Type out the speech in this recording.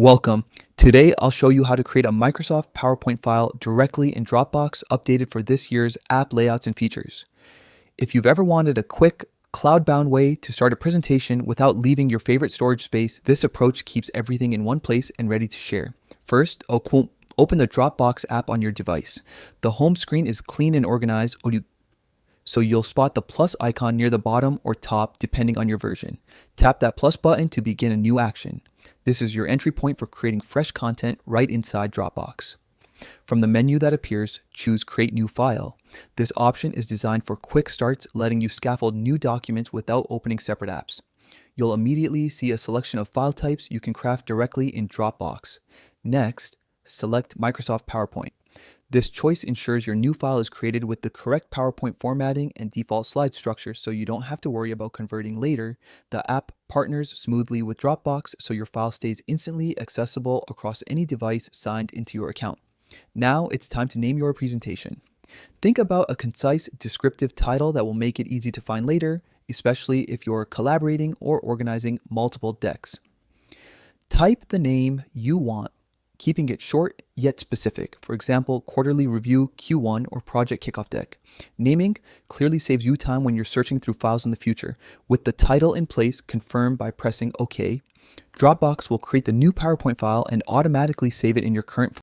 Welcome. Today, I'll show you how to create a Microsoft PowerPoint file directly in Dropbox updated for this year's app layouts and features. If you've ever wanted a quick, cloud-bound way to start a presentation without leaving your favorite storage space, this approach keeps everything in one place and ready to share. First, open the Dropbox app on your device. The home screen is clean and organized, so you'll spot the plus icon near the bottom or top depending on your version. Tap that plus button to begin a new action. This is your entry point for creating fresh content right inside Dropbox. From the menu that appears, choose Create New File. This option is designed for quick starts, letting you scaffold new documents without opening separate apps. You'll immediately see a selection of file types you can craft directly in Dropbox. Next, select Microsoft PowerPoint. This choice ensures your new file is created with the correct PowerPoint formatting and default slide structure, so you don't have to worry about converting later. The app partners smoothly with Dropbox, so your file stays instantly accessible across any device signed into your account. Now it's time to name your presentation. Think about a concise, descriptive title that will make it easy to find later, especially if you're collaborating or organizing multiple decks. Type the name you want, keeping it short yet specific. For example, Quarterly Review Q1 or Project Kickoff Deck. Naming clearly saves you time when you're searching through files in the future. With the title in place, confirm by pressing OK. Dropbox will create the new PowerPoint file and automatically save it in your current